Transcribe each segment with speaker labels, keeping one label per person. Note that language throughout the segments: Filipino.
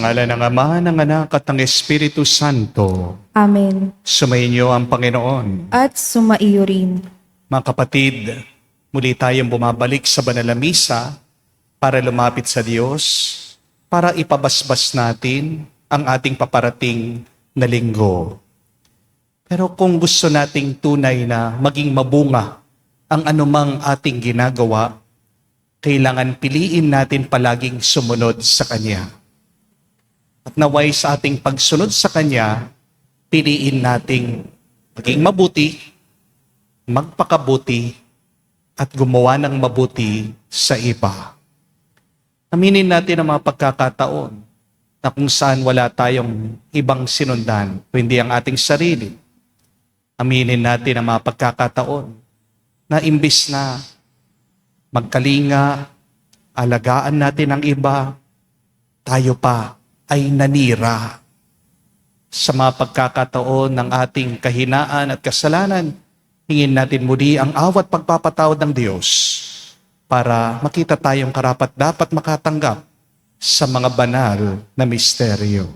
Speaker 1: ngalan ng Ama, ng Anak at ng Espiritu Santo.
Speaker 2: Amen.
Speaker 1: Sumainyo ang Panginoon.
Speaker 2: At sumaiyo rin.
Speaker 1: Mga kapatid, muli tayong bumabalik sa banal na misa para lumapit sa Diyos, para ipabasbas natin ang ating paparating na linggo. Pero kung gusto nating tunay na maging mabunga ang anumang ating ginagawa, kailangan piliin natin palaging sumunod sa Kanya. At naway sa ating pagsunod sa Kanya, piliin nating maging mabuti, magpakabuti, at gumawa ng mabuti sa iba. Aminin natin ang mga pagkakataon na kung saan wala tayong ibang sinundan, kundi ang ating sarili. Aminin natin ang mga pagkakataon na imbis na magkalinga, alagaan natin ang iba, tayo pa ay nanira. Sa mga pagkakataon ng ating kahinaan at kasalanan, hingin natin muli ang awat pagpapatawad ng Diyos para makita tayong karapat-dapat makatanggap sa mga banal na misteryo.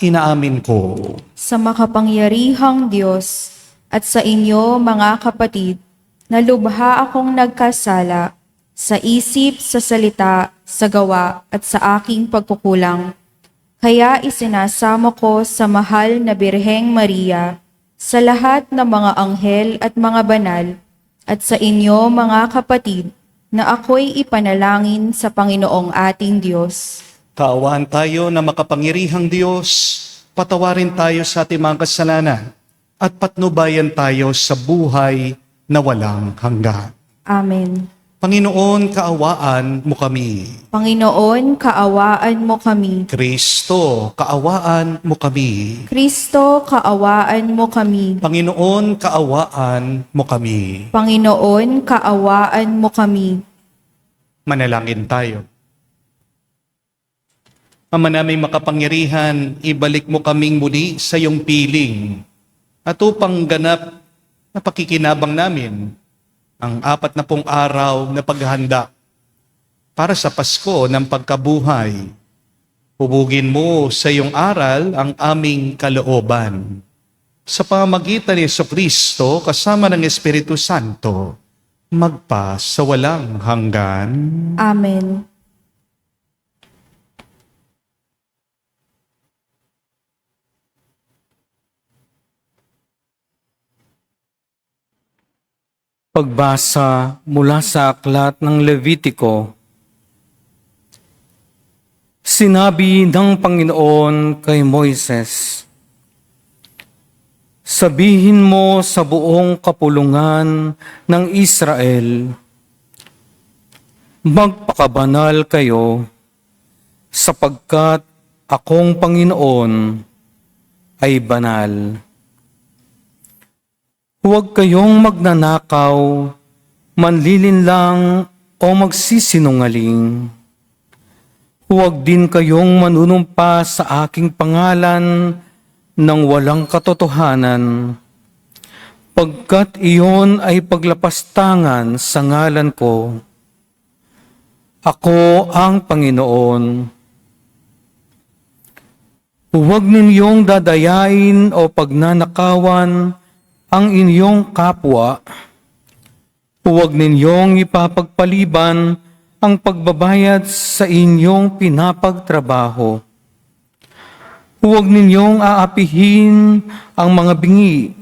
Speaker 1: Inaamin ko
Speaker 2: Sa makapangyarihang Diyos at sa inyo mga kapatid, na lubha akong nagkasala sa isip, sa salita, sa gawa at sa aking pagkukulang. Kaya isinasamo ko sa mahal na Birheng Maria, sa lahat ng mga anghel at mga banal, at sa inyo mga kapatid, na ako'y ipanalangin sa Panginoong ating Diyos.
Speaker 1: kaawaan tayo na makapangyarihang Diyos, patawarin tayo sa ating mga kasalanan, at patnubayan tayo sa buhay na walang hanggan.
Speaker 2: Amen.
Speaker 1: Panginoon, kaawaan mo kami.
Speaker 2: Panginoon, kaawaan mo kami.
Speaker 1: Kristo, kaawaan mo kami.
Speaker 2: Kristo, kaawaan mo kami.
Speaker 1: Panginoon, kaawaan mo kami.
Speaker 2: Panginoon, kaawaan mo kami.
Speaker 1: Manalangin tayo. Ama naming makapangyarihan, ibalik mo kaming muli sa iyong piling at upang ganap na pakikinabang namin ang 40 araw na paghahanda para sa Pasko ng pagkabuhay. Hubugin mo sa iyong aral ang aming kalooban. Sa pamamagitan ni Jesucristo kasama ng Espiritu Santo, magpa sa walang hanggan.
Speaker 2: Amen.
Speaker 3: Pagbasa mula sa aklat ng Levitiko. Sinabi ng Panginoon kay Moises, sabihin mo sa buong kapulungan ng Israel, magpakabanal kayo, sapagkat akong Panginoon ay banal. Huwag kayong magnanakaw, manlilinlang o magsisinungaling. Huwag din kayong manunumpa sa aking pangalan ng walang katotohanan, pagkat iyon ay paglapastangan sa ngalan ko. Ako ang Panginoon. Huwag ninyong dadayain o pagnanakawan ang inyong kapwa. Huwag ninyong ipapagpaliban ang pagbabayad sa inyong pinapagtrabaho. Huwag ninyong aapihin ang mga bingi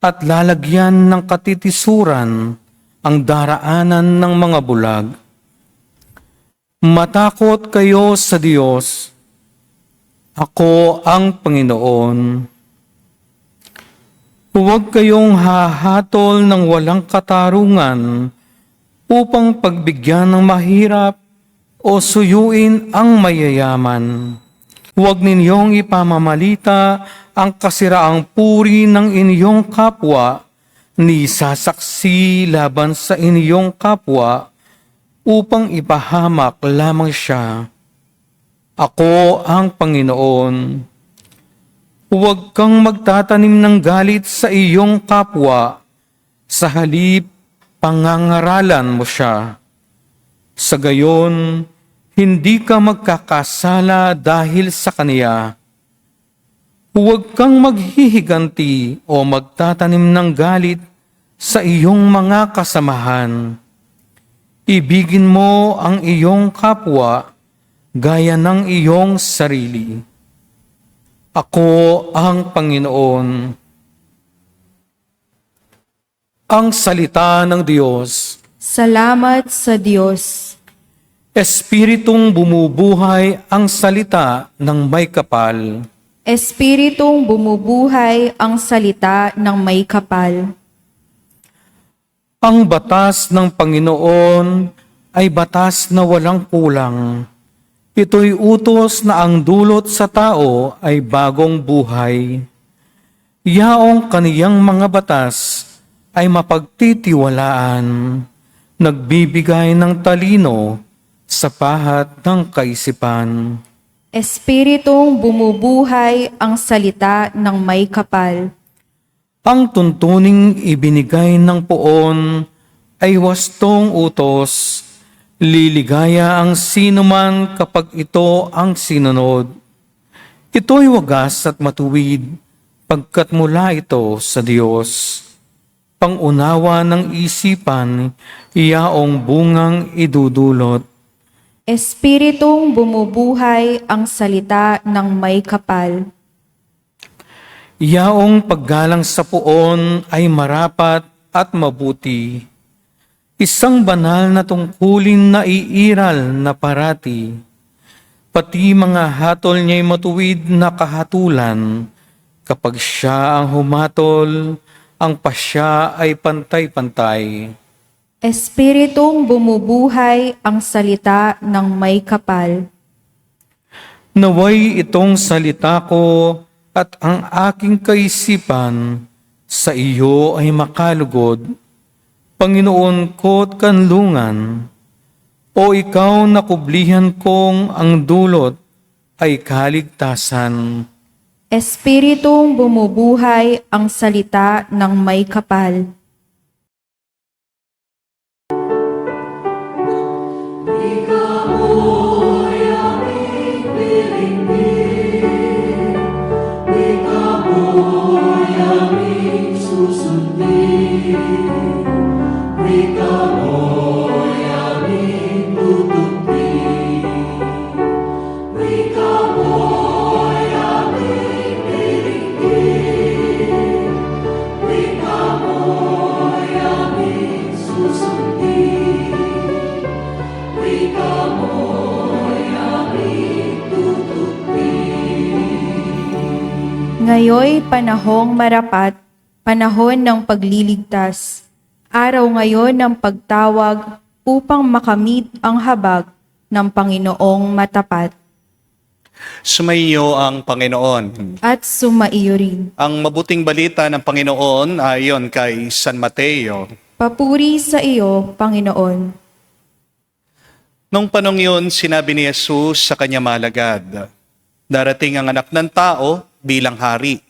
Speaker 3: at lalagyan ng katitisuran ang daraanan ng mga bulag. Matakot kayo sa Diyos. Ako ang Panginoon. Huwag kayong hahatol ng walang katarungan upang pagbigyan ng mahirap o suyuin ang mayayaman. Huwag ninyong ipamamalita ang kasiraang puri ng inyong kapwa ni sasaksi laban sa inyong kapwa upang ipahamak lamang siya. Ako ang Panginoon. Huwag kang magtatanim ng galit sa iyong kapwa, sa halip pangangaralan mo siya. Sa gayon, Hindi ka magkakasala dahil sa kaniya. Huwag kang maghihiganti o magtatanim ng galit sa iyong mga kasamahan. Ibigin mo ang iyong kapwa gaya ng iyong sarili. Ako ang Panginoon. Ang salita ng Diyos.
Speaker 2: Salamat sa Diyos.
Speaker 3: Espiritong bumubuhay ang salita ng may kapal.
Speaker 2: Espiritong bumubuhay ang salita ng may kapal.
Speaker 3: Ang batas ng Panginoon ay batas na walang kulang. Ito'y utos na ang dulot sa tao ay bagong buhay. Yaong kaniyang mga batas ay mapagtitiwalaan, nagbibigay ng talino sa pahat ng kaisipan.
Speaker 2: Espiritong bumubuhay ang salita ng may kapal.
Speaker 3: Ang tuntuning ibinigay ng poon ay wastong utos. Liligaya ang sinuman kapag ito ang sinunod. Ito'y wagas at matuwid pagkat mula ito sa Diyos. Pangunawa ng isipan, iyaong bungang idudulot.
Speaker 2: Espiritong bumubuhay ang salita ng may kapal.
Speaker 3: Yaong paggalang sa poon ay marapat at mabuti. Isang banal na tungkulin na iiral na parati. Pati mga hatol niya'y matuwid na kahatulan. Kapag siya ang humatol, ang pasya ay pantay-pantay.
Speaker 2: Espiritong bumubuhay ang salita ng may kapal.
Speaker 3: Naway itong salita ko at ang aking kaisipan sa iyo ay makalugod. Panginoon ko't kanlungan, o ikaw na kublihan kong ang dulot ay kaligtasan.
Speaker 2: Espiritong bumubuhay ang salita ng may kapal. Ngayoy panahong marapat, panahon ng pagliligtas. Araw ngayon ng pagtawag upang makamit ang habag ng Panginoong matapat.
Speaker 1: Sumainyo ang Panginoon.
Speaker 2: At sumaiyo rin.
Speaker 1: Ang mabuting balita ng Panginoon ayon kay San Mateo.
Speaker 2: Papuri sa iyo, Panginoon.
Speaker 1: Nung panong yun, sinabi ni Jesus sa kanya malagad, darating ang anak ng tao bilang hari.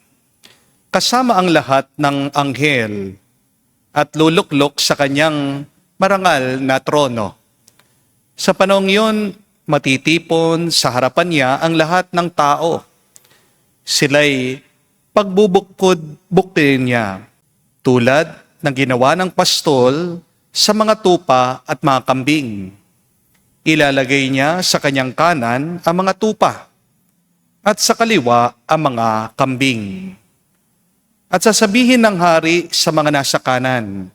Speaker 1: Kasama ang lahat ng anghel at luluklok sa kanyang marangal na trono. Sa panong yun, matitipon sa harapan niya ang lahat ng tao. Sila'y pagbubukod-buktin niya, tulad ng ginawa ng pastol sa mga tupa at mga kambing. Ilalagay niya sa kanyang kanan ang mga tupa at sa kaliwa ang mga kambing. At sasabihin ng hari sa mga nasa kanan,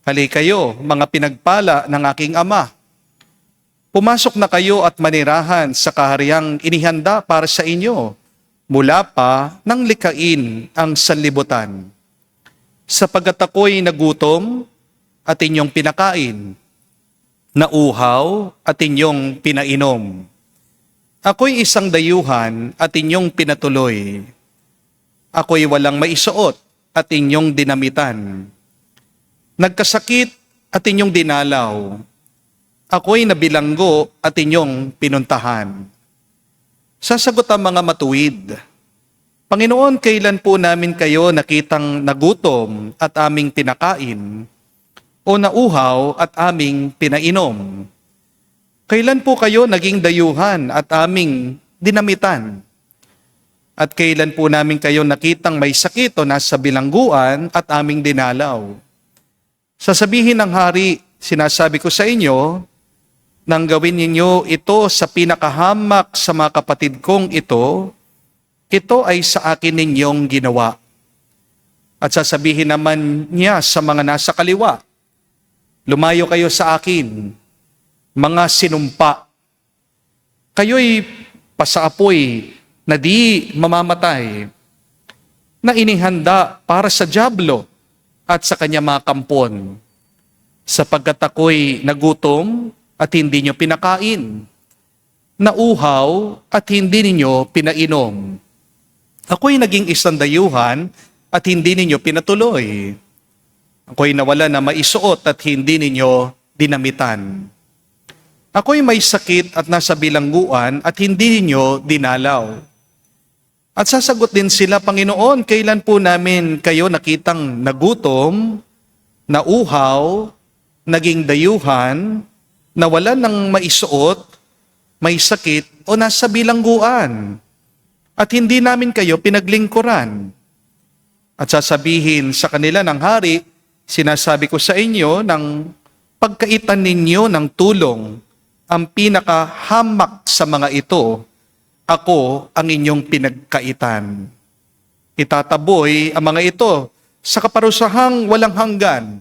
Speaker 1: "Hali kayo, mga pinagpala ng aking ama. Pumasok na kayo at manirahan sa kahariang inihanda para sa inyo, mula pa nang likain ang sanlibutan. Sapagkat ako'y nagutom at inyong pinakain, nauhaw at inyong pinainom. Ako'y isang dayuhan at inyong pinatuloy. Ako'y walang maisuot at inyong dinamitan. Nagkasakit at inyong dinalaw. Ako'y nabilanggo at inyong pinuntahan." Sasagot ang mga matuwid, "Panginoon, kailan po namin kayo nakitang nagutom at aming pinakain, o nauhaw at aming pinainom? Kailan po kayo naging dayuhan at aming dinamitan? At kailan po namin kayo nakitang may sakit o nasa bilangguan at aming dinalaw? Sasabihin ng hari, sinasabi ko sa inyo, nang gawin ninyo ito sa pinakahamak sa mga kapatid kong ito ay sa akin ninyong ginawa. At sasabihin naman niya sa mga nasa kaliwa, lumayo kayo sa akin, mga sinumpa. Kayo'y pasaapoy na di mamamatay, na inihanda para sa dyablo at sa kanya mga kampon, sapagkat ako'y nagutom at hindi nyo pinakain, nauhaw at hindi ninyo pinainom. Ako'y naging isang dayuhan at hindi ninyo pinatuloy. Ako'y nawala na maisuot at hindi ninyo dinamitan. Ako'y may sakit at nasa bilangguan at hindi ninyo dinalaw. At sasagot din sila, Panginoon, kailan po namin kayo nakitang nagutom, nauhaw, naging dayuhan, nawalan ng maisuot, may sakit o nasa bilangguan, at hindi namin kayo pinaglingkuran? At sasabihin sa kanila ng hari, sinasabi ko sa inyo, ng pagkaitan ninyo ng tulong, ang pinakahamak sa mga ito, ako ang inyong pinagkaitan. Itataboy ang mga ito sa kaparusahang walang hanggan.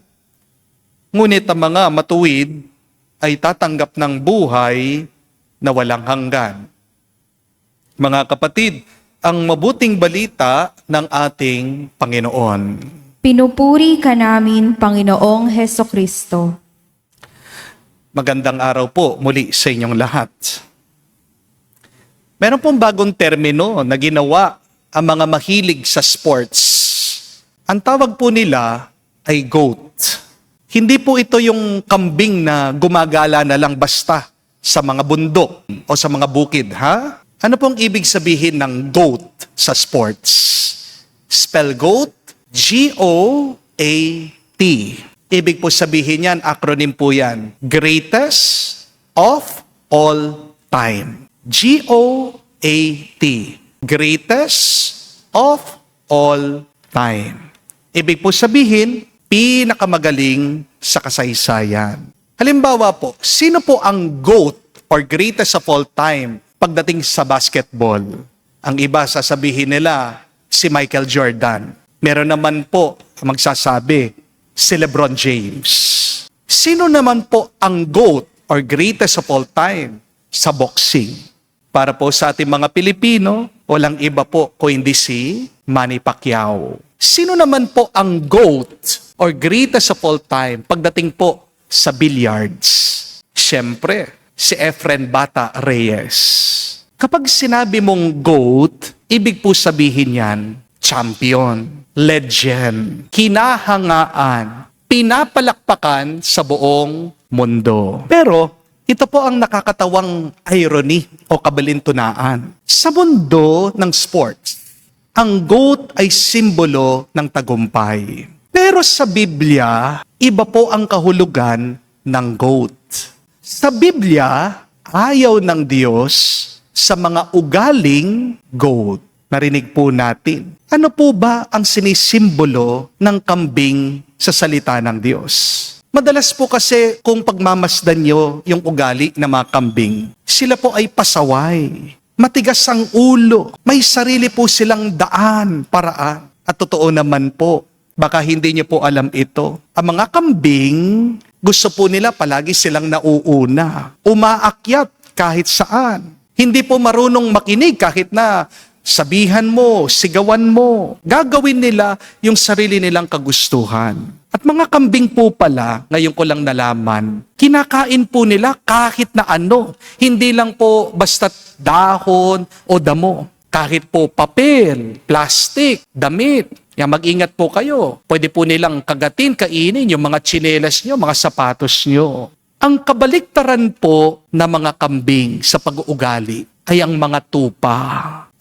Speaker 1: Ngunit ang mga matuwid ay tatanggap ng buhay na walang hanggan. Mga kapatid, ang mabuting balita ng ating Panginoon.
Speaker 2: Pinupuri ka namin, Panginoong Hesukristo.
Speaker 1: Magandang araw po muli sa inyong lahat. Meron pong bagong termino na ginawa ang mga mahilig sa sports. Ang tawag po nila ay GOAT. Hindi po ito yung kambing na gumagala na lang basta sa mga bundok o sa mga bukid, ha? Ano pong ibig sabihin ng GOAT sa sports? Spell GOAT, G-O-A-T. Ibig po sabihin yan, acronym po yan, Greatest of All Time. G-O-A-T. Greatest of All Time. Ibig po sabihin, pinakamagaling sa kasaysayan. Halimbawa po, sino po ang GOAT or greatest of all time pagdating sa basketball? Ang iba sasabihin nila, si Michael Jordan. Meron naman po magsasabi, si LeBron James. Sino naman po ang GOAT or greatest of all time sa boxing? Para po sa ating mga Pilipino, walang iba po kung hindi si Manny Pacquiao. Sino naman po ang GOAT or greatest of all time pagdating po sa billiards? Siyempre, si Efren Bata Reyes. Kapag sinabi mong GOAT, ibig po sabihin yan, champion, legend, kinahangaan, pinapalakpakan sa buong mundo. Pero, ito po ang nakakatawang irony o kabalintunaan. Sa mundo ng sports, ang GOAT ay simbolo ng tagumpay. Pero sa Biblia, iba po ang kahulugan ng GOAT. Sa Biblia, ayaw ng Diyos sa mga ugaling GOAT. Narinig po natin. Ano po ba ang sinisimbolo ng kambing sa salita ng Diyos? Madalas po kasi kung pagmamasdan nyo yung ugali ng mga kambing, sila po ay pasaway, matigas ang ulo, may sarili po silang daan, paraan. At totoo naman po, baka hindi nyo po alam ito. Ang mga kambing, gusto po nila palagi silang nauuna, umaakyat kahit saan. Hindi po marunong makinig kahit na sabihan mo, sigawan mo. Gagawin nila yung sarili nilang kagustuhan. At mga kambing po pala, ngayon ko lang nalaman, kinakain po nila kahit na ano. Hindi lang po basta dahon o damo. Kahit po papel, plastic, damit. Yan, mag-ingat po kayo. Pwede po nilang kagatin, kainin yung mga tsinelas nyo, mga sapatos nyo. Ang kabaliktaran po ng mga kambing sa pag-uugali ay ang mga tupa.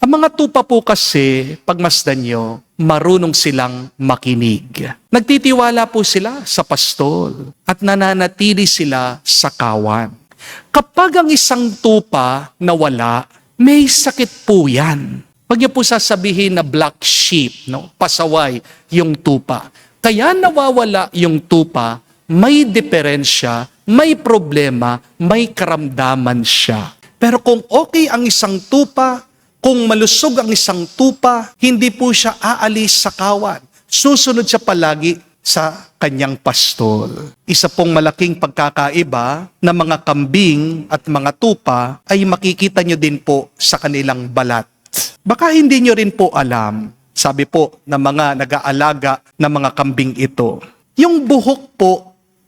Speaker 1: Ang mga tupa po kasi, pagmasdan nyo, marunong silang makinig. Nagtitiwala po sila sa pastol at nananatili sila sa kawan. Kapag ang isang tupa nawala, may sakit po yan. Huwag niyo po sasabihin na black sheep, no? Pasaway yung tupa. Kaya nawawala yung tupa, may diferensya, may problema, may karamdaman siya. Pero kung okay ang isang tupa, kung malusog ang isang tupa, hindi po siya aalis sa kawan. Susunod siya palagi sa kanyang pastol. Isa pong malaking pagkakaiba ng mga kambing at mga tupa ay makikita nyo din po sa kanilang balat. Baka hindi nyo rin po alam, sabi po ng mga nag-aalaga ng mga kambing ito, yung buhok po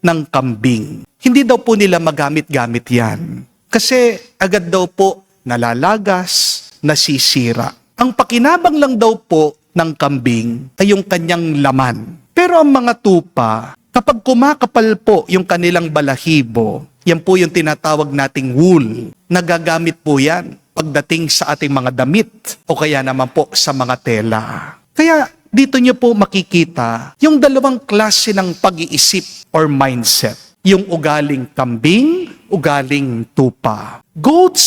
Speaker 1: ng kambing, hindi daw po nila magamit-gamit yan. Kasi agad daw po nalalagas, nasisira. Ang pakinabang lang daw po ng kambing ay yung kanyang laman. Pero ang mga tupa, kapag kumakapal po yung kanilang balahibo, yan po yung tinatawag nating wool. Nagagamit po yan pagdating sa ating mga damit o kaya naman po sa mga tela. Kaya dito nyo po makikita yung dalawang klase ng pag-iisip or mindset. Yung ugaling kambing, ugaling tupa. Goats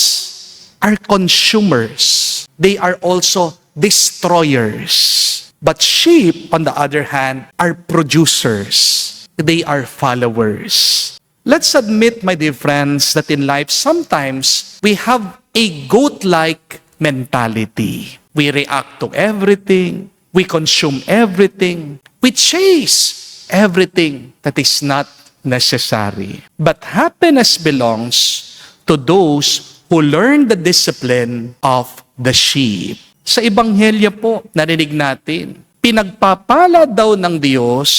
Speaker 1: are consumers. They are also destroyers. But sheep, on the other hand, are producers. They are followers. Let's admit, my dear friends, that in life sometimes we have a goat-like mentality. We react to everything. We consume everything. We chase everything that is not necessary. But happiness belongs to those who learn the discipline of the sheep. Sa Ebanghelyo po, narinig natin, pinagpapala daw ng Diyos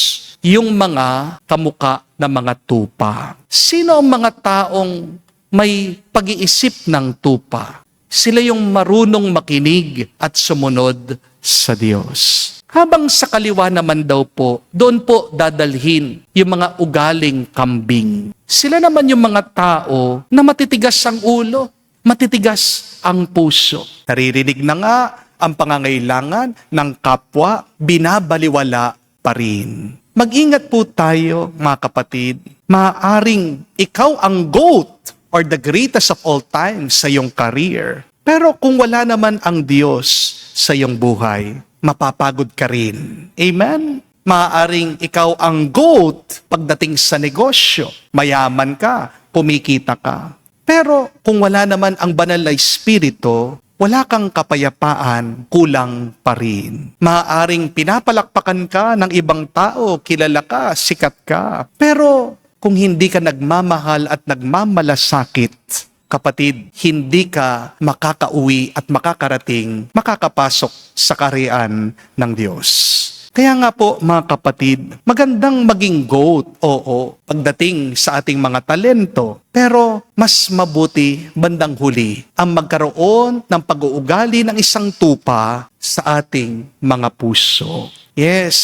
Speaker 1: yung mga kamuka ng mga tupa. Sino ang mga taong may pag-iisip ng tupa? Sila yung marunong makinig at sumunod sa Diyos. Habang sa kaliwa naman daw po, doon po dadalhin yung mga ugaling kambing. Sila naman yung mga tao na matitigas ang ulo, matitigas ang puso. Naririnig na nga ang pangangailangan ng kapwa, binabaliwala pa rin. Mag-ingat po tayo, mga kapatid. Maaaring ikaw ang GOAT or the greatest of all time sa iyong career. Pero kung wala naman ang Diyos sa iyong buhay, mapapagod ka rin. Amen? Maaaring ikaw ang GOAT pagdating sa negosyo. Mayaman ka, kumikita ka. Pero kung wala naman ang banal na espiritu, wala kang kapayapaan, kulang pa rin. Maaaring pinapalakpakan ka ng ibang tao, kilala ka, sikat ka. Pero kung hindi ka nagmamahal at nagmamalasakit, kapatid, hindi ka makakauwi at makakapasok sa kaharian ng Diyos. Kaya nga po, mga kapatid, magandang maging GOAT, oo, pagdating sa ating mga talento. Pero mas mabuti bandang huli ang magkaroon ng pag-uugali ng isang tupa sa ating mga puso. Yes,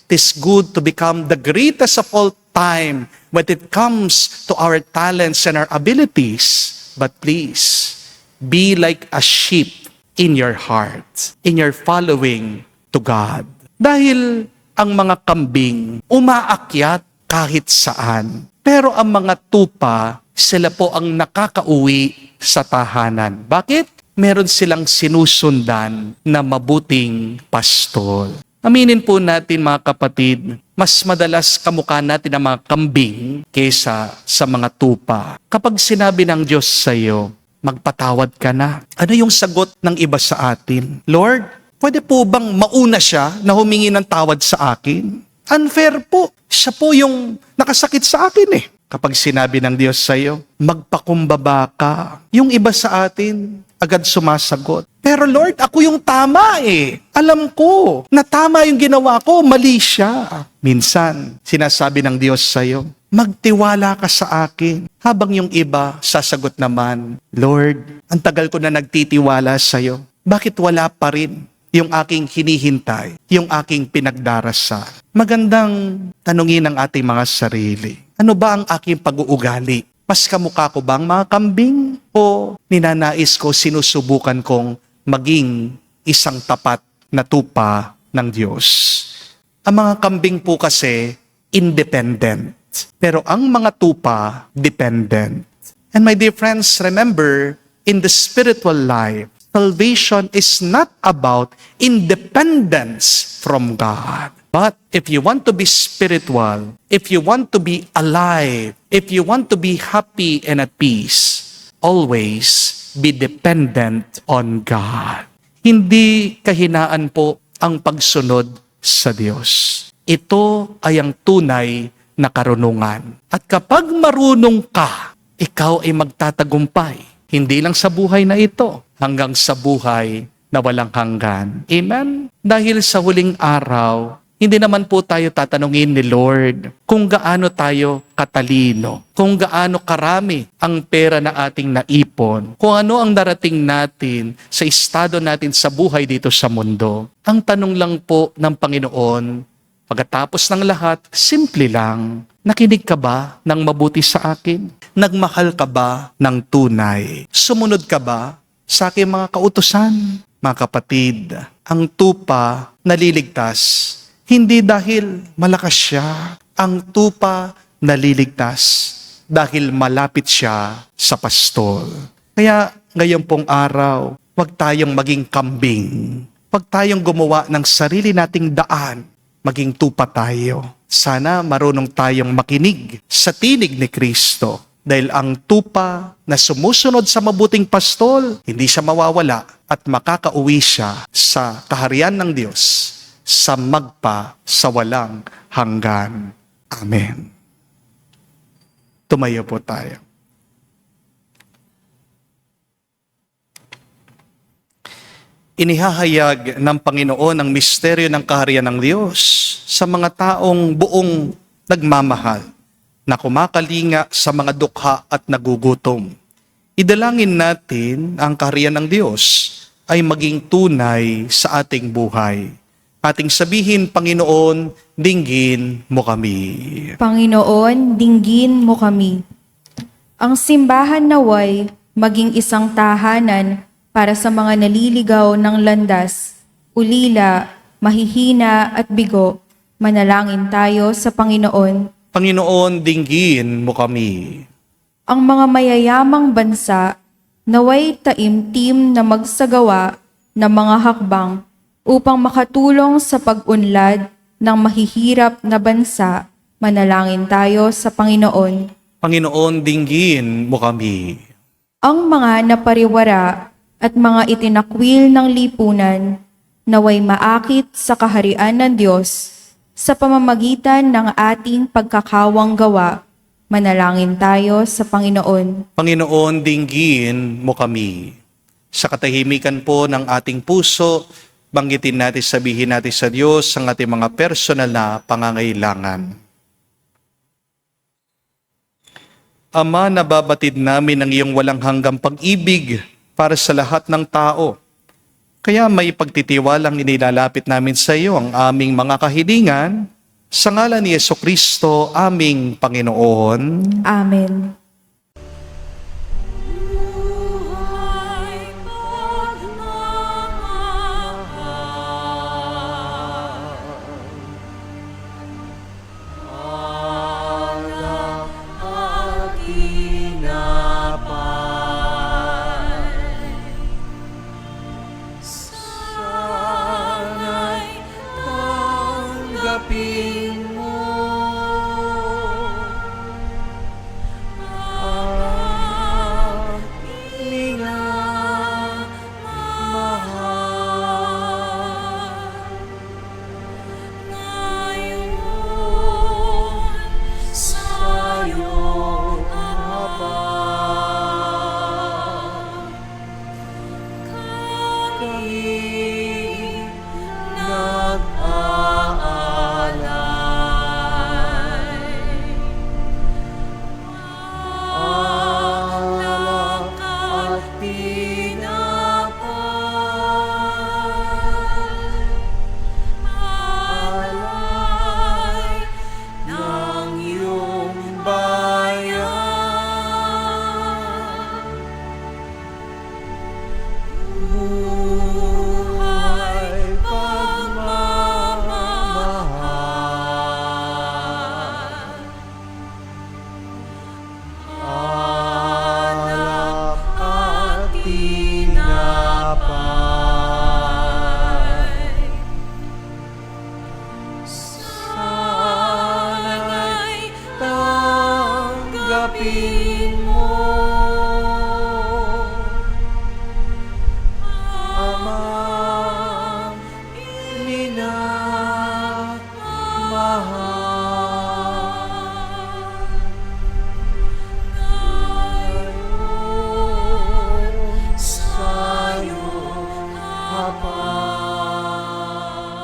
Speaker 1: it is good to become the greatest of all time when it comes to our talents and our abilities. But please, be like a sheep in your heart, in your following to God. Dahil ang mga kambing umaakyat kahit saan. Pero ang mga tupa, sila po ang nakakauwi sa tahanan. Bakit? Meron silang sinusundan na mabuting pastol. Aminin po natin, mga kapatid, mas madalas kamukha natin ang mga kambing kaysa sa mga tupa. Kapag sinabi ng Diyos sa iyo, magpatawad ka na. Ano yung sagot ng iba sa atin? Lord, pwede po bang mauna siya na humingi ng tawad sa akin? Unfair po. Siya po yung nakasakit sa akin eh. Kapag sinabi ng Diyos sa iyo, magpakumbaba ka. Yung iba sa atin, agad sumasagot. Pero Lord, ako yung tama eh. Alam ko na tama yung ginawa ko, mali siya. Minsan, sinasabi ng Diyos sa iyo, magtiwala ka sa akin. Habang yung iba, sasagot naman, Lord, ang tagal ko na nagtitiwala sa iyo. Bakit wala pa rin yung aking hinihintay, yung aking pinagdarasal? Magandang tanungin ang ating mga sarili. Ano ba ang aking pag-uugali? Mas kamukha ko bang mga kambing? O ninanais ko, sinusubukan kong maging isang tapat na tupa ng Diyos? Ang mga kambing po kasi independent. Pero ang mga tupa, dependent. And my dear friends, remember, in the spiritual life, salvation is not about independence from God. But if you want to be spiritual, if you want to be alive, if you want to be happy and at peace, always be dependent on God. Hindi kahinaan po ang pagsunod sa Diyos. Ito ay ang tunay na karunungan. At kapag marunong ka, ikaw ay magtatagumpay. Hindi lang sa buhay na ito, hanggang sa buhay na walang hanggan. Amen? Dahil sa huling araw, hindi naman po tayo tatanungin ni Lord kung gaano tayo katalino, kung gaano karami ang pera na ating naipon, kung ano ang darating natin sa estado natin sa buhay dito sa mundo. Ang tanong lang po ng Panginoon, pagkatapos ng lahat, simple lang, nakinig ka ba ng mabuti sa akin? Nagmahal ka ba ng tunay? Sumunod ka ba sa aking mga kautusan? Mga kapatid, ang tupa naliligtas hindi dahil malakas siya. Ang tupa naliligtas dahil malapit siya sa pastol. Kaya ngayon pong araw, huwag tayong maging kambing. Huwag tayong gumawa ng sarili nating daan. Maging tupa tayo. Sana marunong tayong makinig sa tinig ni Kristo. Dahil ang tupa na sumusunod sa mabuting pastol, hindi siya mawawala at makakauwi siya sa kaharian ng Diyos sa magpa sa walang hanggan. Amen. Tumayo po tayo. Inihahayag ng Panginoon ang misteryo ng kaharian ng Diyos sa mga taong buong nagmamahal na kumakalinga sa mga dukha at nagugutom. Idalangin natin ang kaharian ng Diyos ay maging tunay sa ating buhay. Ating sabihin, Panginoon, dinggin mo kami.
Speaker 2: Panginoon, dinggin mo kami. Ang simbahan naway maging isang tahanan para sa mga naliligaw ng landas, ulila, mahihina at bigo. Manalangin tayo sa Panginoon.
Speaker 1: Panginoon, dinggin mo kami.
Speaker 2: Ang mga mayayamang bansa naway taimtim na magsagawa ng mga hakbang upang makatulong sa pag-unlad ng mahihirap na bansa. Manalangin tayo sa Panginoon.
Speaker 1: Panginoon, dinggin mo kami.
Speaker 2: Ang mga napariwara at mga itinakwil ng lipunan naway maakit sa kaharian ng Diyos sa pamamagitan ng ating pagkakawang gawa. Manalangin tayo sa Panginoon.
Speaker 1: Panginoon, dinggin mo kami. Sa katahimikan po ng ating puso, banggitin natin, sabihin natin sa Diyos ang ating mga personal na pangangailangan. Ama, nababatid namin ang iyong walang hanggang pag-ibig para sa lahat ng tao. Kaya may pagtitiwalang inilalapit namin sa iyo ang aming mga kahilingan sa ngalan ni Jesucristo, aming Panginoon.
Speaker 2: Amen.
Speaker 4: Kami. Tanggapin mo, Amang minamahal. Ngayon sa'yo habang.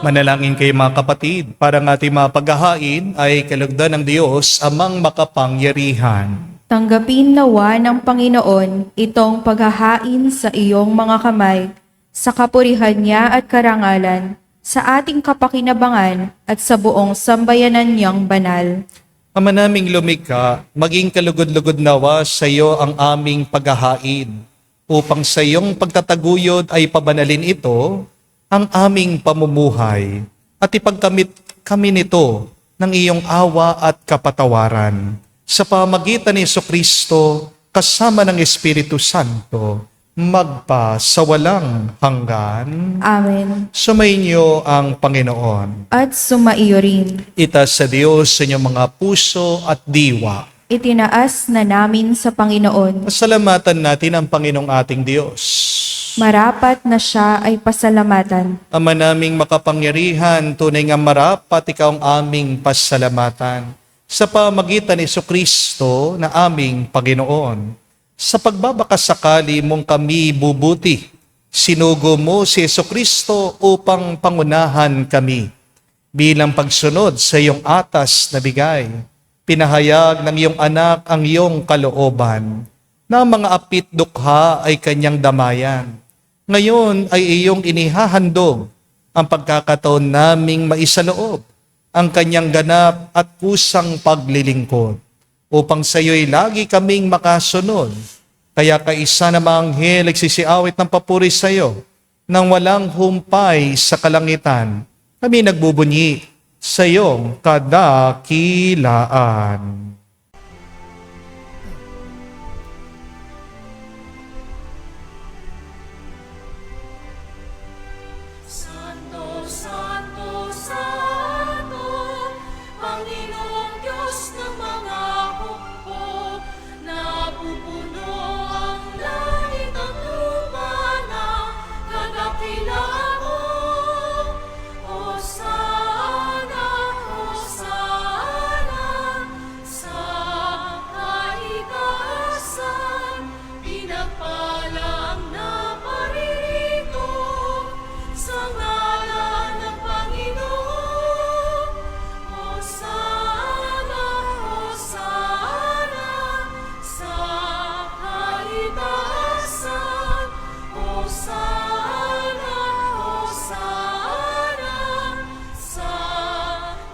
Speaker 1: Manalangin kayo mga kapatid, para ng ating mga paghahain ay kalugdan ng Diyos, Amang makapangyarihan.
Speaker 2: Tanggapin nawa ng Panginoon itong paghahain sa iyong mga kamay, sa kapurihan niya at karangalan, sa ating kapakinabangan at sa buong sambayanan niyang banal.
Speaker 1: Ama naming lumikha, maging kalugod-lugod nawa sa iyo ang aming paghahain, upang sa iyong pagtataguyod ay pabanalin ito, ang aming pamumuhay, at ipagkamit kami nito ng iyong awa at kapatawaran. Sa pamagitan ni Jesucristo, kasama ng Espiritu Santo, magpa sa walang hanggan.
Speaker 2: Amen.
Speaker 1: Sumainyo ang Panginoon.
Speaker 2: At sumaiyo rin.
Speaker 1: Itaas sa Diyos sa inyong mga puso at diwa.
Speaker 2: Itinaas na namin sa Panginoon.
Speaker 1: Pasalamatan natin ang Panginoong ating Diyos.
Speaker 2: Marapat na siya ay pasalamatan.
Speaker 1: Ama naming makapangyarihan, tunay nga marapat ikaw ang aming pasalamatan. Sa pamagitan ni Jesucristo na aming Panginoon. Sa pagbabakasakali mong kami bubuti, sinugo mo si Jesucristo upang pangunahan kami. Bilang pagsunod sa iyong atas na bigay, pinahayag ng iyong anak ang iyong kalooban, na mga apit dukha ay kanyang damayan. Ngayon ay iyong inihahandog ang pagkakataon naming maisaloob ang kanyang ganap at kusang paglilingkod, upang sa iyo'y lagi kaming makasunod. Kaya kaisa na mga anghel nagsisiawit ng papuri sa iyo, nang walang humpay sa kalangitan, kami nagbubunyi sa iyong kadakilaan.
Speaker 4: Santo, Santo, Santo, Panginoong Diyos ng mga hukbo, napupuno ang langit at lupa ng kadakilaan mo. Hosana, Hosana, sa kaitaasan, pinagpala ang naparirito sa ngalan ng Panginoon. Hosana, Hosana, sa kaitaasan. Hosana, Hosana, sa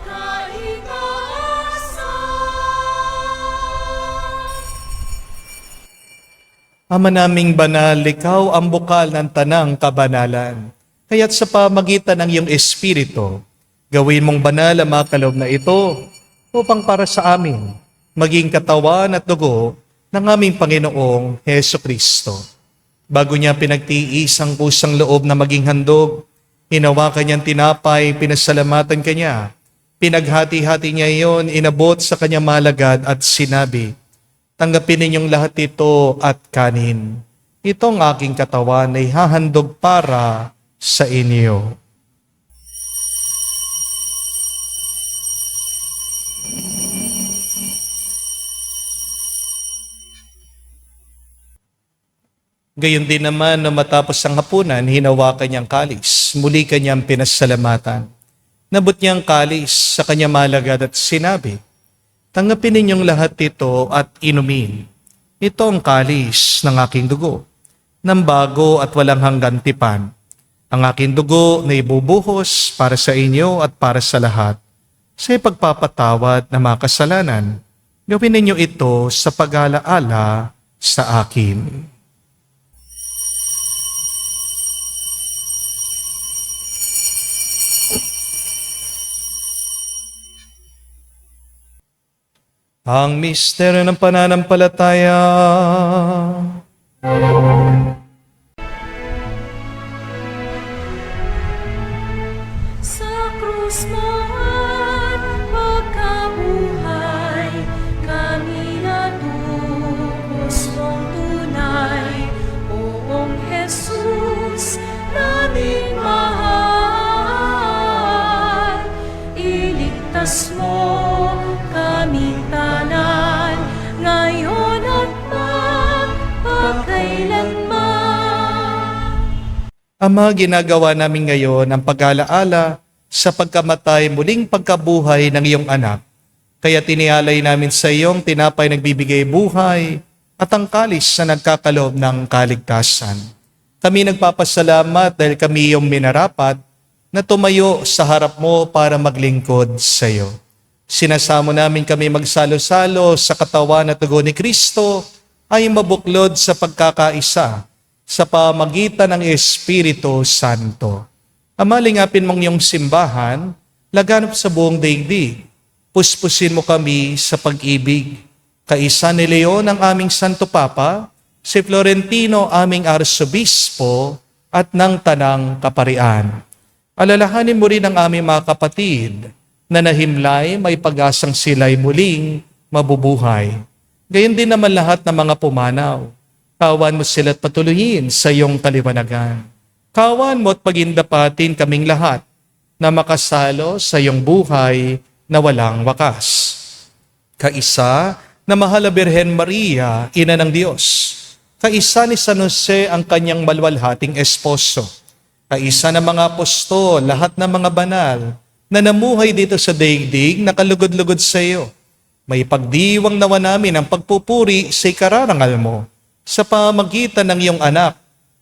Speaker 4: kaitaasan.
Speaker 1: Ama naming banal, ikaw ang bukal ng tanang kabanalan. Kaya't sa pamagitan ng iyong Espiritu, gawin mong banal ang mga kaloob na ito upang para sa amin maging katawan at dugo ng aming Panginoong Heso Kristo. Bago niya pinagtiis ang kusang loob na maging handog, hinawakan niyang tinapay, pinasalamatan kanya. Pinaghati-hati niya iyon, inabot sa kanyang malagad at sinabi, tanggapin ninyong lahat ito at kanin. Itong aking katawan ay hahandog para sa inyo. Gayon din naman na matapos ang hapunan, hinawakan niyang kalis. Muli kanyang pinasalamatan. Nabot niyang kalis sa kanyang malagad at sinabi, tanggapin ninyong lahat ito at inumin. Ito ang kalis ng aking dugo, ng bago at walang hanggang tipan. Ang aking dugo na ibubuhos para sa inyo at para sa lahat, sa ipagpapatawad ng mga kasalanan. Gawin ninyo ito sa pag-alaala sa akin. Ang misteryo ng pananampalataya.
Speaker 4: Sa krus mo at pagkabuhay, kami natutunan. Itaas mo kami tanan, ngayon at magpakailanman.
Speaker 1: Ama, ginagawa namin ngayon ang pag-alaala sa pagkamatay muling pagkabuhay ng iyong anak. Kaya tinialay namin sa iyong tinapay nagbibigay buhay at ang kalis na nagkakaloob ng kaligtasan. Kami nagpapasalamat dahil kami iyong minarapat na tumayo sa harap mo para maglingkod sa iyo. Sinasamo namin kami magsalo-salo sa katawan at dugo ni Kristo ay mabuklod sa pagkakaisa sa pamagitan ng Espiritu Santo. Ama, lingapin mong iyong simbahan, laganap sa buong daigdig. Puspusin mo kami sa pag-ibig. Kaisa ni Leon ang aming Santo Papa, si Florentino aming Arsobispo at ng Tanang Kaparian. Alalahanin mo rin ang aming mga kapatid na nahimlay may pag-asang sila'y muling mabubuhay. Gayon din naman lahat ng mga pumanaw. Kawan mo sila't patuloyin sa iyong kaliwanagan. Kawan mo at pagindapatin kaming lahat na makasalo sa iyong buhay na walang wakas. Kaisa na mahal na Birhen Maria, Ina ng Diyos. Kaisa ni San Jose ang kanyang malwalhating esposo. Kaisa ng mga apostol, lahat ng mga banal na namuhay dito sa daigdig na kalugod-lugod sa iyo. May pagdiwang nawa namin ang pagpupuri sa ikararangal mo sa pamagitan ng iyong anak,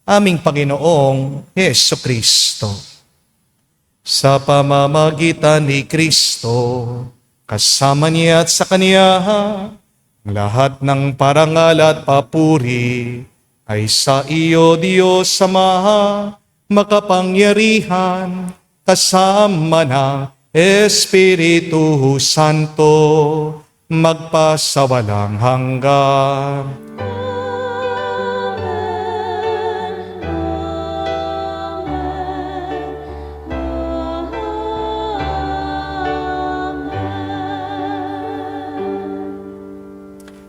Speaker 1: aming Panginoong Heso Kristo. Sa pamamagitan ni Kristo, kasama niya at sa Kaniya, lahat ng parangal at papuri ay sa iyo, Diyos Ama, makapangyarihan, kasama ng Espiritu Santo, magpasawalang hanggan.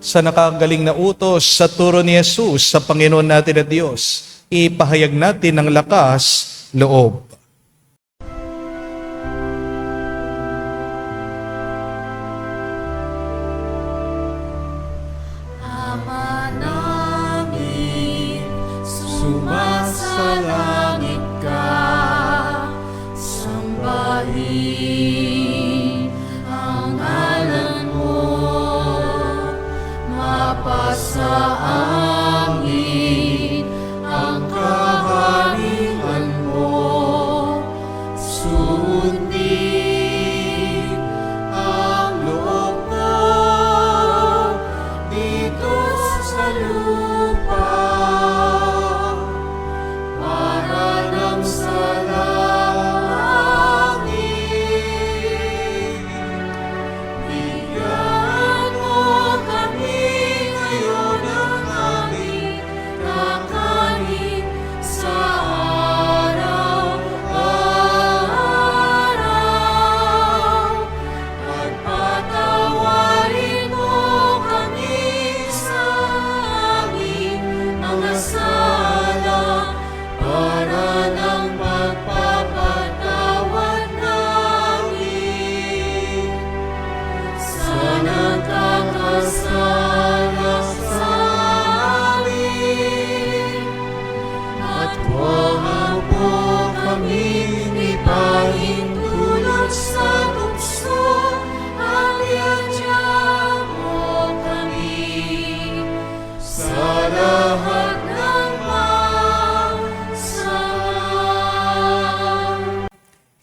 Speaker 1: Sa nakagaling na utos sa turo ni Jesus sa Panginoon natin at Diyos, ipahayag natin ng lakas loob.
Speaker 4: Ama namin, sumasalangit ka, sambahin ang ngalan mo, mapasa amin ang kaharian mo, sundin ang loob mo dito sa lupa para nang sa langit. Bigyan mo kami ngayon ng aming kakanin sa araw-araw, at patawarin mo kami sa aming mga sala para ng pagpapatawad namin sa nagkakasala sa amin. At huwag mo kami ipahintulot sa tukso, at iadya mo kami sa lahat ng masama.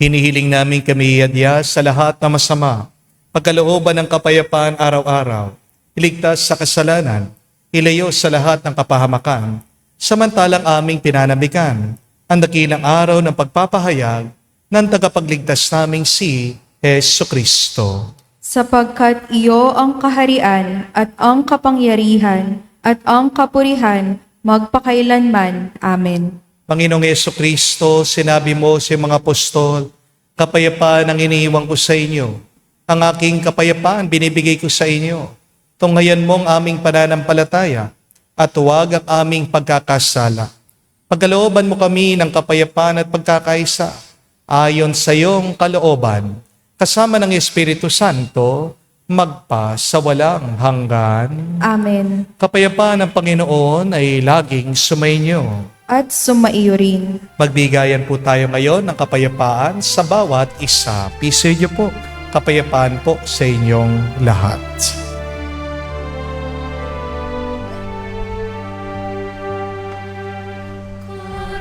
Speaker 1: Hinihiling namin kami iadya sa lahat na masama, pagkalooban ng kapayapaan araw-araw, iligtas sa kasalanan, ilayo sa lahat ng kapahamakan, samantalang aming pinanambikan ang dakilang araw ng pagpapahayag ng tagapagligtas naming si Heso Kristo.
Speaker 2: Sapagkat iyo ang kaharian at ang kapangyarihan at ang kapurihan magpakailanman. Amen.
Speaker 1: Panginoong Heso Kristo, sinabi mo sa mga apostol, kapayapaan ang iniiwan ko sa inyo. Ang aking kapayapaan binibigay ko sa inyo. Tunghayan mo ang aming pananampalataya at huwag ang aming pagkakasala. Pagkalooban mo kami ng kapayapaan at pagkakaisa ayon sa iyong kalooban. kasama ng Espiritu Santo, magpa sa walang hanggan.
Speaker 2: Amen.
Speaker 1: Kapayapaan ng Panginoon ay laging sumainyo.
Speaker 2: At sumaiyo rin.
Speaker 1: Magbigayan po tayo ngayon ng kapayapaan sa bawat isa. Piso niyo po, kapayapaan po sa inyong lahat.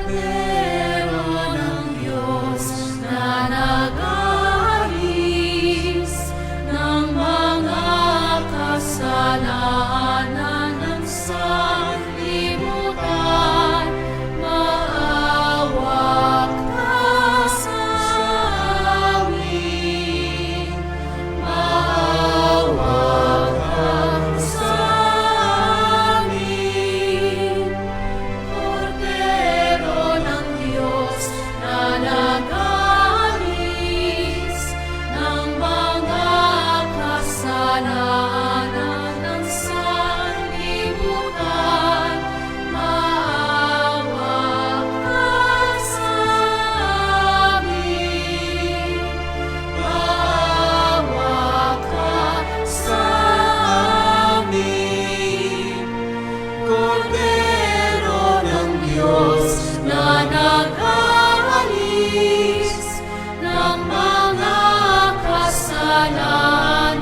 Speaker 4: Cordero ng Diyos na nag-aalis ng mga kasalanan ng sanlibutan, maawa ka sa amin. Maawa ka sa amin. Cordero ng Diyos na nag-aalis ng mga kasalanan ng sanlibutan, maawa ka sa amin. Maawa ka sa amin. Cordero ng Diyos na nag-aalis ng mga kasalanan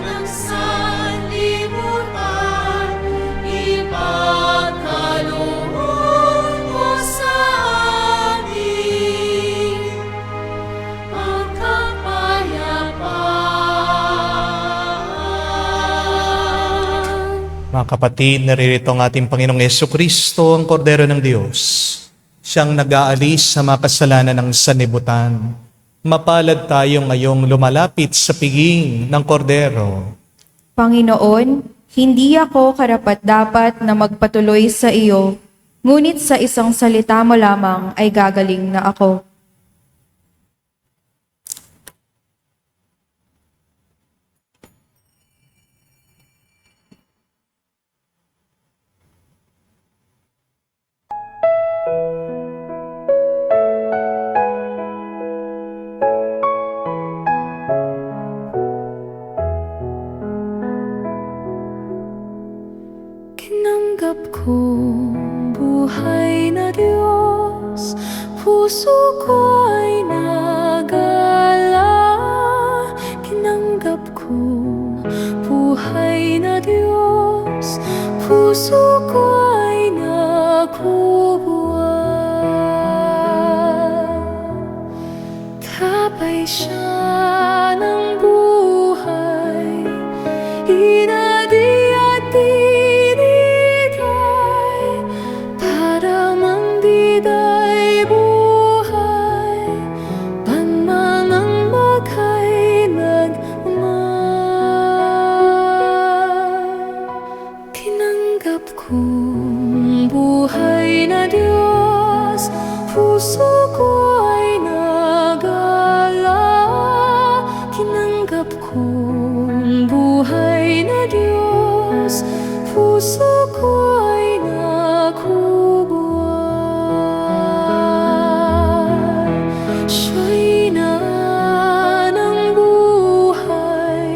Speaker 4: ng sanlibutan, ipagkaloob mo sa amin ang kapayapaan.
Speaker 1: Mga kapatid, naririto ang ating Panginoong Kristo, ang Kordero ng Diyos. Siyang nag-aalis sa mga kasalanan ng sanlibutan. Mapalad tayo ngayong lumalapit sa piging ng Kordero.
Speaker 2: Panginoon, hindi ako karapat-dapat na magpatuloy sa iyo, ngunit sa isang salita mo lamang ay gagaling na ako.
Speaker 4: Tinanggap kong buhay na Diyos, puso ko ay nagala. Tinanggap kong buhay na Diyos, puso ko ay nakubuan. Gabay siya ng buhay, inadi at dinigay, para mangdiday buhay, panmanang magkailanman. Tinanggap kong buhay na Diyos, puso ko ay nagala. Tinanggap kong buhay na Diyos, puso ko ay nakubuan. Siya'y ng buhay,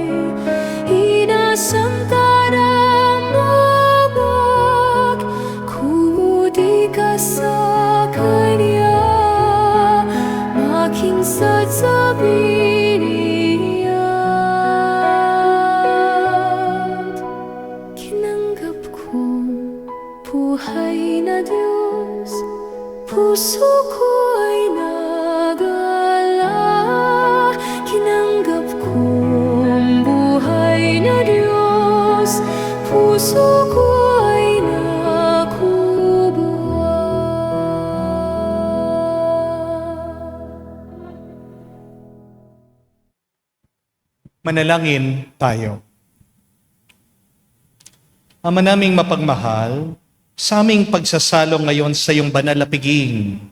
Speaker 4: inasang karamdaman. Kumuti ka sa Kanya, makingsat sa biniyat. Tinanggap kong buhay na Diyos, puso ko ay nagala. Tinanggap kong buhay na Diyos, puso ko ay nakubuan.
Speaker 1: Manalangin tayo. Ama naming mapagmahal, sa aming pagsasalo ngayon sa iyong banal na piging,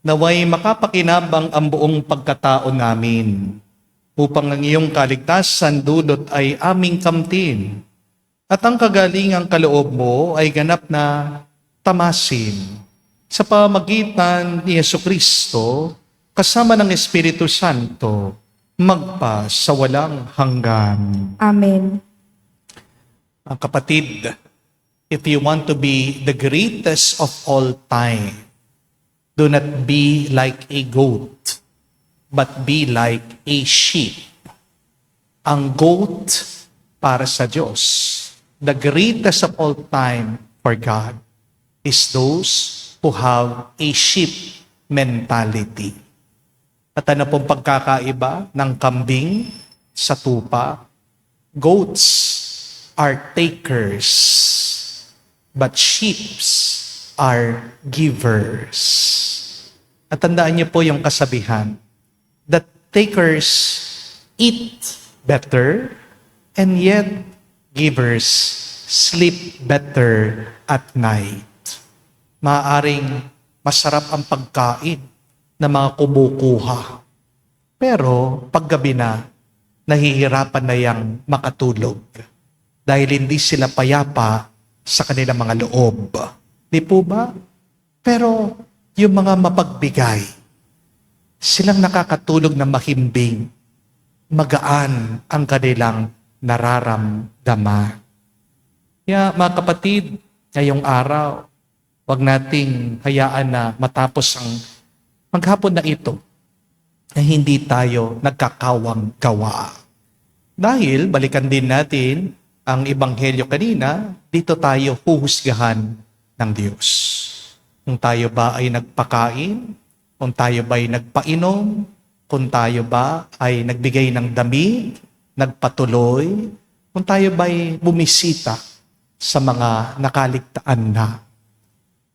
Speaker 1: naway makapakinabang ang buong pagkatao namin, upang ang iyong kaligtasan dulot ay aming kamtin, at ang kagalingang kaloob mo ay ganap na tamasin sa pamagitan ni Jesucristo kasama ng Espiritu Santo, magpa sa walang hanggan.
Speaker 2: Amen.
Speaker 1: Mga kapatid, if you want to be the greatest of all time, do not be like a goat, but be like a sheep. Ang goat para sa Diyos, the greatest of all time for God, is those who have a sheep mentality. At ano pong pagkakaiba ng kambing sa tupa? Goats are takers, but sheep are givers. At tandaan niyo po yung kasabihan, that takers eat better, and yet givers sleep better at night. Maaaring masarap ang pagkain ng mga kumukuha. Pero paggabi na, nahihirapan na yang makatulog dahil hindi sila payapa sa kanilang mga loob. Di po ba? Pero yung mga mapagbigay, silang nakakatulog na mahimbing, magaan ang kanilang nararamdaman. Kaya mga kapatid, ngayong araw, huwag nating hayaan na matapos ang maghapon na ito na hindi tayo nagkakawang gawa. Dahil, balikan din natin ang ebanghelyo kanina, dito tayo huhusgahan ng Diyos. Kung tayo ba ay nagpakain, kung tayo ba ay nagpainom, kung tayo ba ay nagbigay ng damit, nagpatuloy, kung tayo ba ay bumisita sa mga nakaligtaan na.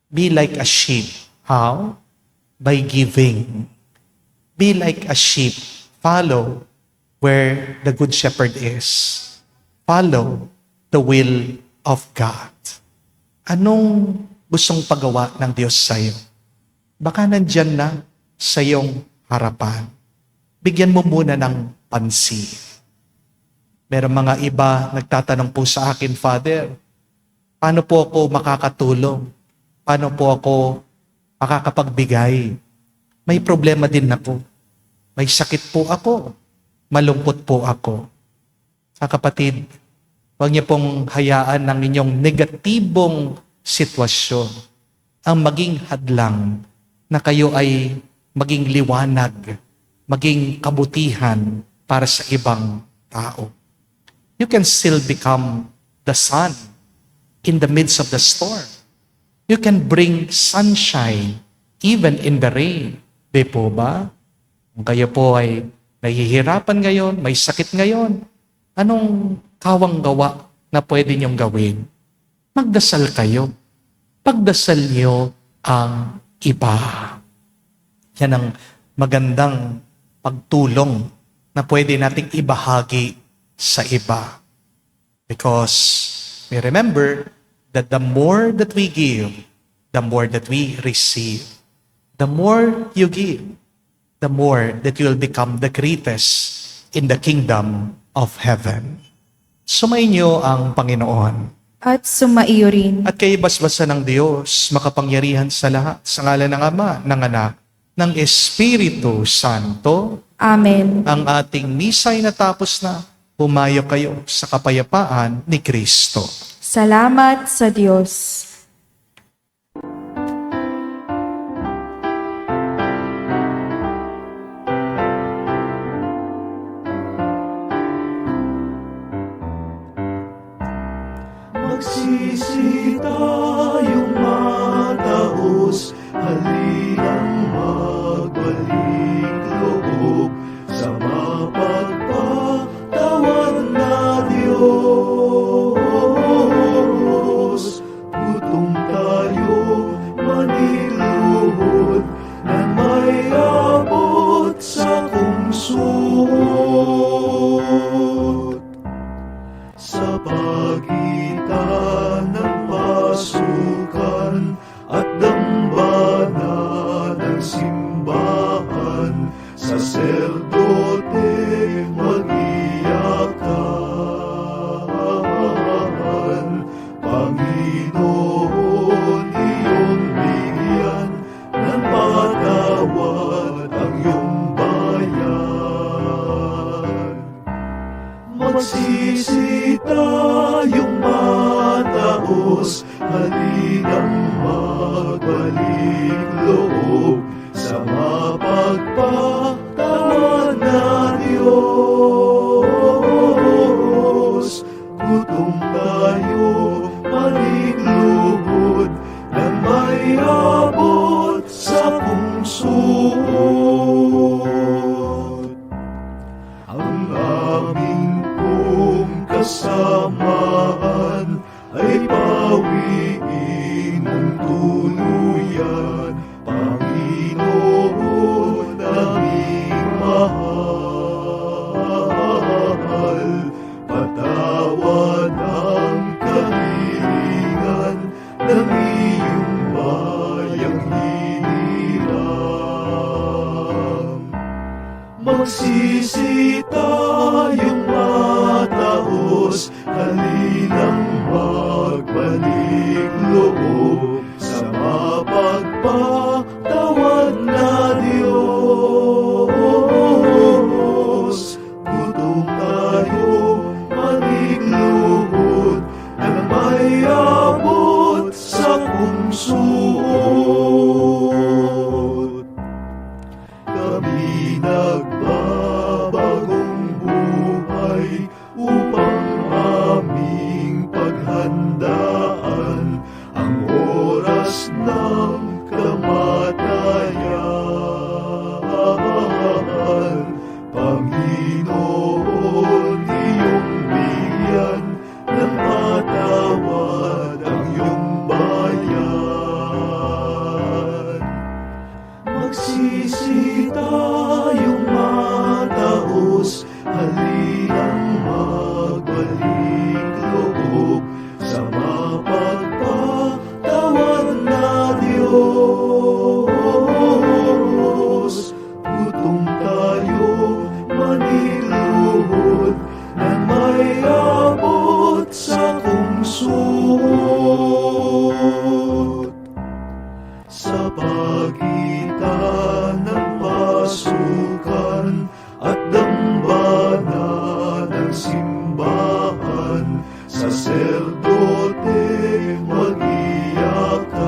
Speaker 1: Be like a sheep. How? By giving. Be like a sheep. Follow where the good shepherd is. Follow the will of God. Anong gustong pagawa ng Diyos sa'yo? Baka nandyan na sa iyong harapan. Bigyan mo muna ng pansin. Meron mga iba nagtatanong po sa akin, Father, paano po ako makakatulong? Paano po ako makakapagbigay? May problema din ako. May sakit po ako. Malungkot po ako. Sa kapatid, huwag niyo pong hayaan ng inyong negatibong sitwasyon ang maging hadlang na kayo ay maging liwanag, maging kabutihan para sa ibang tao. You can still become the sun in the midst of the storm. You can bring sunshine even in the rain. Di po ba? Kung kayo po ay nahihirapan ngayon, may sakit ngayon, anong kawang gawa na pwede niyong gawin? Magdasal kayo. Pagdasal niyo ang iba. Yan ang magandang pagtulong na pwede nating ibahagi sa iba. Because we remember that the more that we give, the more that we receive. The more you give, the more that you will become the greatest in the kingdom of heaven. Sumainyo ang Panginoon.
Speaker 2: At sumaiyo rin.
Speaker 1: At kay basbasa ng Diyos, makapangyarihan sa lahat, sa ngalan ng Ama, ng Anak, ng Espiritu Santo.
Speaker 2: Amen.
Speaker 1: Ang ating misa ay natapos na. Pumayo kayo sa kapayapaan ni Kristo.
Speaker 2: Salamat sa Diyos.
Speaker 5: Magsisi tayong mataos, halinang magbalik loob sa mapagpatawad na Diyos. Gutom tayo maniluhod na may abot sa kungsod. Sa pagitan ng paso Magsisi tayong mataos, halinang magbalik loob sa mapagpatawad na Diyos. Gutom tayo, maligluhod, nang may abot sa pungsod. Ang aming pong kasamaan ay pawiin mong tuluyan, Panginoon aming mahal. Patawad ang kahilingan ng iyong bayang hiniram. Magsisi tayong mataos, halinang magbalik loob sa mapagpatawad na Diyos. Gutom tayo, maligluhod, nang may abot sa pungsod. Kami nagbabagong buhay upang aming paghandaan ang oras ng kamatayan. Panginoon, iyong bigyan ng patawad ang iyong bayan. Magsisi tayong mataos, halinang magbalik loob sa mapagpatawad na Diyos. Gutom tayo, maniluhod, nang may abot sa pungsod. Sa pagitan ng pasukan at dambana ng simbahan, saserdote mag-iyakan.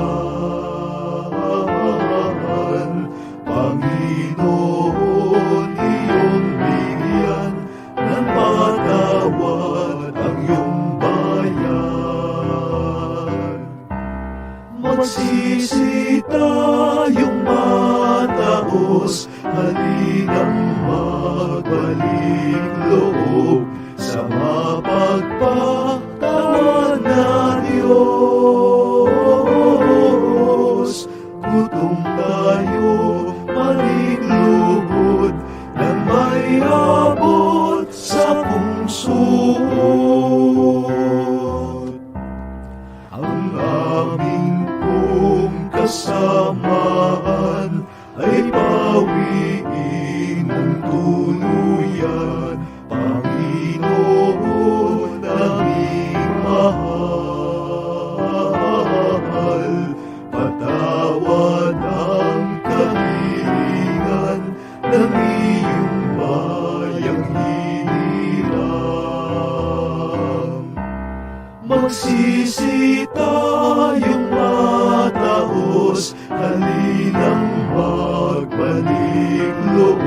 Speaker 5: Panginoon, iyong bigyan ng patawad ang iyong bayan. Magsisi tayong mataos, halinang magbalik loob sa mapagpatawad na Diyos. Gutom tayo, maligluhod, nang may abot sa pungsod. Ang aming pong kasamaan ay pawiin mong tuluyan, Panginoon aming mahal. Patawad ang kahilingan ng iyong bayang hiniram. Magsisi tayong mataos, halinang magbalik loob